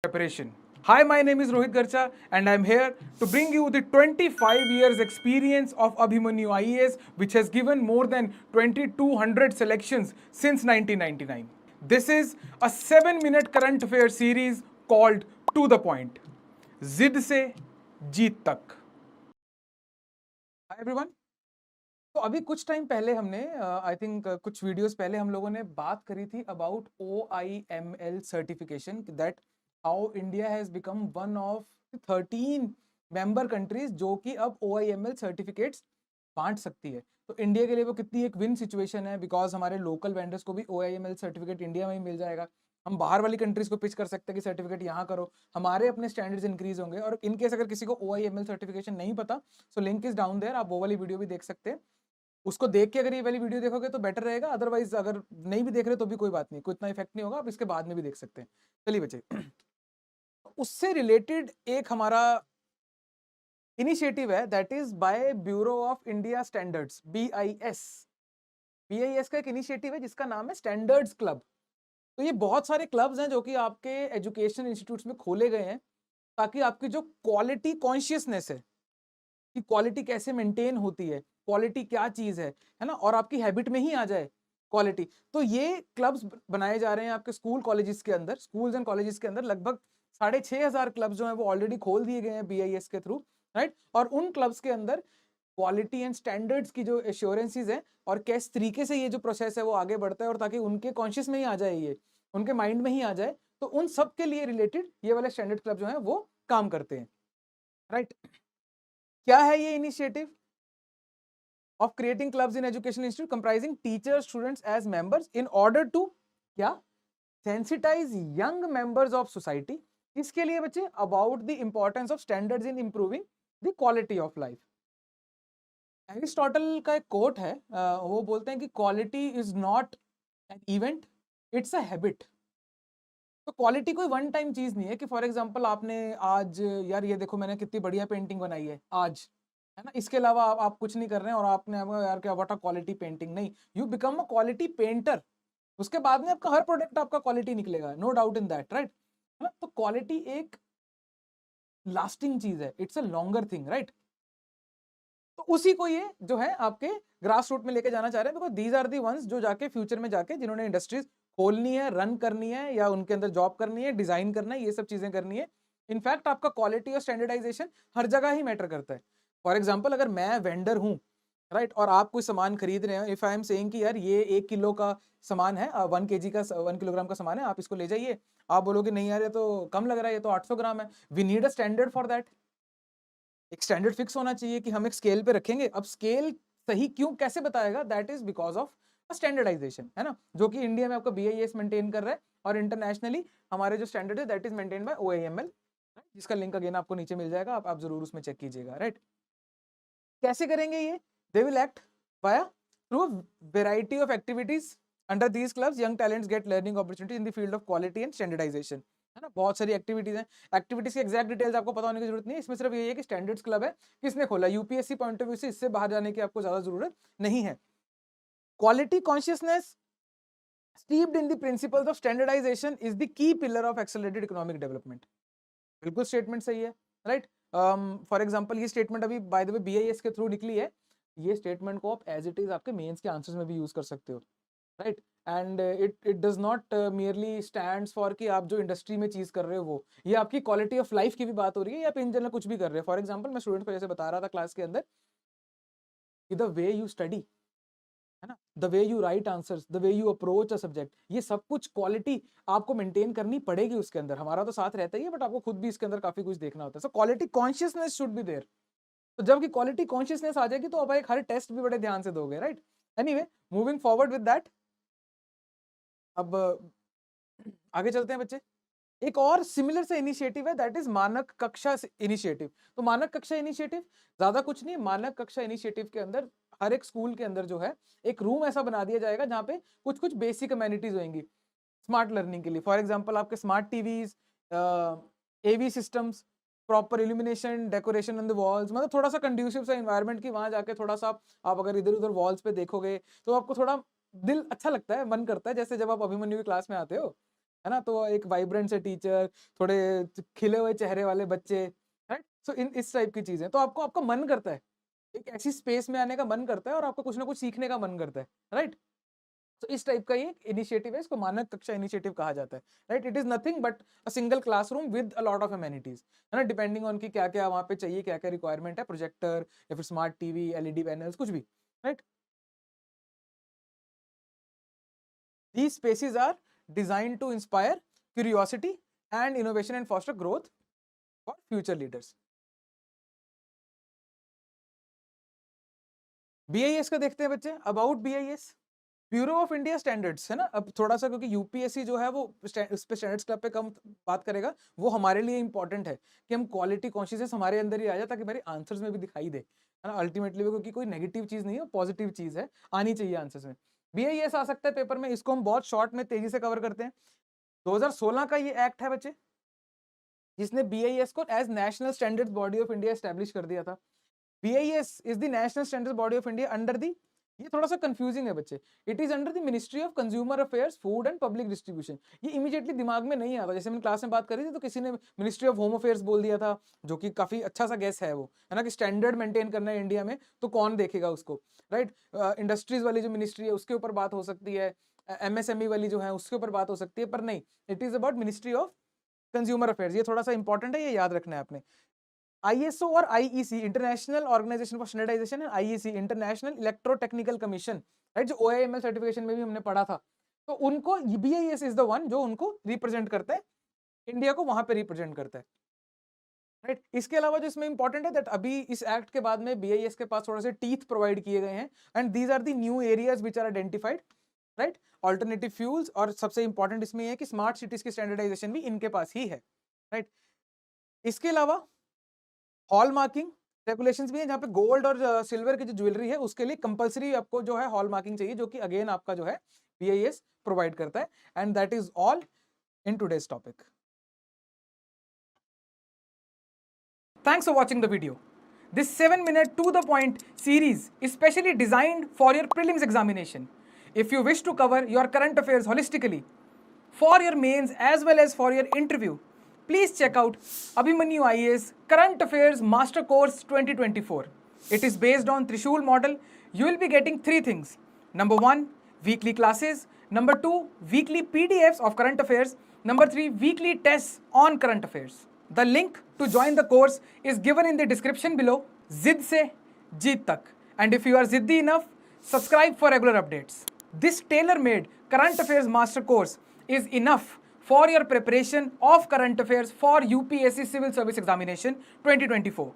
Preparation. Hi, my name is Rohit Garcha and I'm here to bring you the 25 years experience of Abhimanyu IAS, which has given more than 2200 selections since 1999. This is a 7-minute current affair series called To the Point. जिद से जीत तक. Hi everyone. तो अभी कुछ time पहले हमने I think कुछ videos पहले हम लोगों ने बात करी थी about OIML certification, that how India has become one of 13 member countries जो कि अब OIML सर्टिफिकेट्स बांट सकती है. तो इंडिया के लिए वो कितनी एक विन सिचुएशन है, बिकॉज हमारे लोकल वेंडर्स को भी OIML सर्टिफिकेट इंडिया में ही मिल जाएगा. हम बाहर वाली कंट्रीज को पिच कर सकते हैं कि सर्टिफिकेट यहाँ करो, हमारे अपने स्टैंडर्ड्स इंक्रीज होंगे. और इनकेस अगर किसी को OIML सर्टिफिकेशन नहीं पता, so link is down there, आप वो वाली वीडियो भी देख सकते हैं. उसको देख के अगर ये वाली वीडियो देखोगे तो बेटर रहेगा, अदरवाइज अगर नहीं भी देख रहे तो भी कोई बात नहीं, कोई इतना इफेक्ट नहीं होगा, आप इसके बाद में भी देख सकते हैं. चलिए बच्चे, उससे रिलेटेड एक हमारा इनिशिएटिव है, that is by bureau of India standards, BIS. BIS का एक इनिशिएटिव है जिसका नाम है स्टैंडर्ड्स क्लब. तो ये बहुत सारे क्लब्स हैं जो कि आपके एजुकेशन इंस्टीट्यूट्स में खोले गए हैं, ताकि आपकी जो क्वालिटी कॉन्शियसनेस है कि क्वालिटी कैसे मेंटेन होती है, क्वालिटी क्या चीज है ना, और आपकी हैबिट में ही आ जाए क्वालिटी. तो ये क्लब्स बनाए जा रहे हैं आपके स्कूल कॉलेजेस के अंदर, स्कूल्स एंड कॉलेजेस के अंदर. लगभग 6,500 क्लब्स जो हैं वो ऑलरेडी खोल दिए गए हैं BIS के थ्रू, राइट. और उन क्लब्स के अंदर क्वालिटी एंड स्टैंडर्ड्स की जो एश्योरेंसेस है और किस तरीके से ये जो प्रोसेस है वो आगे बढ़ता है, और ताकि उनके कॉन्शियस में ही आ जाए, ये उनके माइंड में ही आ जाए, तो उन सब के लिए रिलेटेड ये वाले स्टैंडर्ड क्लब जो है वो काम करते हैं, राइट. क्या है ये initiative of creating clubs in educational institute comprising teachers, students as members in order to क्या sensitize young members of society. इसके लिए बच्चे about the importance of standards in improving the quality of life. Aristotle का एक coat है, वो बोलते हैं कि quality is not an event, it's a habit. तो क्वालिटी कोई वन टाइम चीज नहीं है कि फॉर एग्जांपल आपने आज, यार ये देखो मैंने कितनी बढ़िया पेंटिंग बनाई है आज, है ना, इसके अलावा आप कुछ नहीं कर रहे हैं और आपने यार क्या व्हाट अ क्वालिटी पेंटिंग. नहीं, you become a quality painter, उसके बाद में आपका हर प्रोडक्ट आपका क्वालिटी निकलेगा, no doubt in that, right. है ना. तो क्वालिटी एक लास्टिंग चीज है, it's a longer thing, right. तो उसी को ये जो है आपके ग्रास रूट में लेके जाना चाह रहे हैं, because these are the ones जो जाके फ्यूचर में जाके जिन्होंने इंडस्ट्रीज खोलनी है, रन करनी है, या उनके अंदर जॉब करनी है, डिजाइन करना है, ये सब चीजें करनी है. इनफैक्ट आपका क्वालिटी और स्टैंडर्डाइजेशन हर जगह ही मैटर करता है. फॉर एग्जाम्पल अगर मैं वेंडर हूँ, राइट, और आप कोई सामान खरीद रहे हैं, इफ आई एम सेइंग कि यार ये 1 किलो का सामान है, 1 kg का 1 किलोग्राम का सामान है, आप इसको ले जाइए, आप बोलोगे नहीं यार ये तो कम लग रहा है, ये तो 800 ग्राम है. We need a standard for that. एक स्टैंडर्ड फिक्स होना चाहिए कि हम एक स्केल पे रखेंगे. अब स्केल सही क्यों कैसे बताएगा, that is because of standardisation, है ना, जो कि इंडिया में आपका BIS मेंटेन कर रहा है, और इंटरनेशनली हमारे जो स्टैंडर्ड है that is maintain by OIML, जिसका लिंक अगेन आपको नीचे मिल जाएगा, आप जरूर उसमें चेक कीजिएगा, राइट. कैसे करेंगे ये, they will act via through variety of activities. Under these clubs young talents get learning opportunity in the field of quality and standardisation, है ना. बहुत सारी एक्टिविटीज हैं. एक्टिविटीज की एग्जैक्ट डिटेल्स आपको पता होने की जरूरत नहीं है, इसमें सिर्फ ये है कि स्टैंडर्ड्स क्लब है, किसने खोला, UPSC पॉइंट ऑफ व्यू से इससे बाहर जाने की आपको ज्यादा जरूरत नहीं है. Quality consciousness steeped in the principles of standardization is the key pillar of accelerated economic development. बिल्कुल स्टेटमेंट सही है, राइट. फॉर एग्जांपल ये स्टेटमेंट अभी बाय द वे BIS के थ्रू निकली है. ये स्टेटमेंट को आप एज इट इज आपके मेंस के आंसर्स में भी यूज कर सकते हो, right. And it does not merely stands for कि आप जो इंडस्ट्री में चीज कर रहे हो वो, ये आपकी क्वालिटी ऑफ लाइफ की भी बात हो रही है, या आप इन जनरल कुछ भी कर रहे हो. फॉर एग्जांपल मैं स्टूडेंट को जैसे बता रहा था क्लास के अंदर कि द वे यू स्टडी, है ना, the way you right answers, the way you approach a subject, ये सब कुछ क्वालिटी आपको मेंटेन करनी पड़ेगी उसके अंदर. हमारा तो साथ रहता ही है, बट आपको खुद भी इसके अंदर काफी कुछ देखना होता है. So quality consciousness should be there. तो जब की क्वालिटी कॉन्शियसनेस आ जाएगी तो आप एक हर टेस्ट भी बड़े ध्यान से दोगे, right. Anyway, moving forward with that, अब आगे चलते हैं बच्चे. एक और सिमिलर सा इनिशिएटिव है, दैट इज मानक कक्षा इनिशिएटिव. तो मानक कक्षा इनिशिएटिव ज्यादा कुछ नहीं, मानक कक्षा इनिशिएटिव के अंदर हर एक स्कूल के अंदर जो है एक रूम ऐसा बना दिया जाएगा जहाँ पे कुछ कुछ बेसिक अमेनिटीज होंगी स्मार्ट लर्निंग के लिए. फॉर एग्जांपल आपके smart TVs, AV systems, proper illumination, decoration on the walls, मतलब थोड़ा सा कंड्यूसिव सा एनवायरनमेंट की वहां जाके थोड़ा सा आप अगर इधर उधर वॉल्स पे देखोगे तो आपको थोड़ा दिल अच्छा लगता है, मन करता है, जैसे जब आप अभिमन्यु की क्लास में आते हो, है ना? तो एक वाइब्रेंट से टीचर, थोड़े खिले हुए चेहरे वाले बच्चे, राइट? सो इन इस टाइप की चीजें, तो आपको आपका मन करता है, एक ऐसी स्पेस में आने का मन करता है और आपको कुछ ना कुछ सीखने का मन करता है, राइट? तो इस टाइप का ये इनिशिएटिव है, इसको मानक कक्षा इनिशिएटिव कहा जाता है, right? It is nothing but a single classroom with a lot of amenities, है ना? डिपेंडिंग ऑन की क्या क्या वहां पे चाहिए, क्या क्या रिक्वायरमेंट है, प्रोजेक्टर या फिर स्मार्ट टीवी, एलईडी पैनल्स, कुछ भी, right? These spaces are designed to inspire curiosity and innovation and foster growth for future leaders. BIS का देखते हैं बच्चे, about BIS, bureau of India standards, है ना? अब थोड़ा सा क्योंकि यूपीएससी जो है वो उस पे स्टैंडर्ड्स क्लब पे कम बात करेगा, वो हमारे लिए इंपॉर्टेंट है कि हम क्वालिटी कॉन्शियसनेस हमारे अंदर ही आ जाए ताकि हमारे आंसर्स में भी दिखाई दे, है ना? अल्टीमेटली क्योंकि कोई नेगेटिव चीज नहीं है, पॉजिटिव चीज है, आनी चाहिए आंसर्स में। BIS आ सकता है पेपर में, इसको हम बहुत शॉर्ट में तेजी से कवर करते हैं। 2016 का ये एक्ट है बच्चे, जिसने BIS को as national standards body of India establish कर दिया था। BIS is the national standards body of India under the, ये थोड़ा सा कंफ्यूजिंग है बच्चे, it is under the ministry of consumer affairs, food and public distribution. ये इमीडिएटली दिमाग में नहीं आता, जैसे मैंने क्लास में बात करी थी तो किसी ने मिनिस्ट्री ऑफ होम अफेयर्स बोल दिया था, जो कि काफी अच्छा सा गेस है वो, है ना? कि स्टैंडर्ड मेंटेन करना है इंडिया में तो कौन देखेगा उसको, राइट? इंडस्ट्रीज वाली जो मिनिस्ट्री है उसके ऊपर बात हो सकती है, MSME वाली जो है उसके ऊपर बात हो सकती है, पर नहीं, it is about ministry of consumer affairs. ये थोड़ा सा इंपॉर्टेंट है, ये याद रखना है आपने। ISO और IEC, international organisation for standardisation, है IEC, international electrotechnical commission, right? जो OIML सर्टिफिकेशन में भी हमने पढ़ा था, तो उनको BIS इज द वन जो उनको रिप्रेजेंट करता है, इंडिया को वहां पे रिप्रेजेंट करता है, राइट? इसके अलावा जो इसमें इंपॉर्टेंट है दैट अभी इस एक्ट के बाद में BIS के पास थोड़े से टीथ प्रोवाइड किए गए हैं, and these are the new areas which are identified, right? Alternative fuels, और सबसे इंपॉर्टेंट इसमें है कि स्मार्ट सिटीज की स्टैंडर्डाइजेशन भी इनके पास ही है, राइट? इसके अलावा हॉल मार्किंग रेगुलेशंस भी है, जहाँ पे गोल्ड और सिल्वर की जो ज्वेलरी है उसके लिए कंपलसरी आपको जो है हॉल मार्किंग चाहिए, जो कि अगेन आपका जो है BIS प्रोवाइड करता है, and that is all in today's topic. Thanks for watching the video. This 7-minute to the point series is specially designed for your prelims examination. If you wish to cover your current affairs holistically for your mains as well as for your interview, please check out Abhimanyu IAS Current Affairs Master Course 2024. It is based on Trishul model. You will be getting 3 things. Number 1, weekly classes. Number 2, weekly PDFs of current affairs. Number 3, weekly tests on current affairs. The link to join the course is given in the description below. Zid se jeet tak. And if you are ziddi enough, subscribe for regular updates. This tailor-made current affairs master course is enough for your preparation of current affairs for UPSC Civil Service Examination 2024.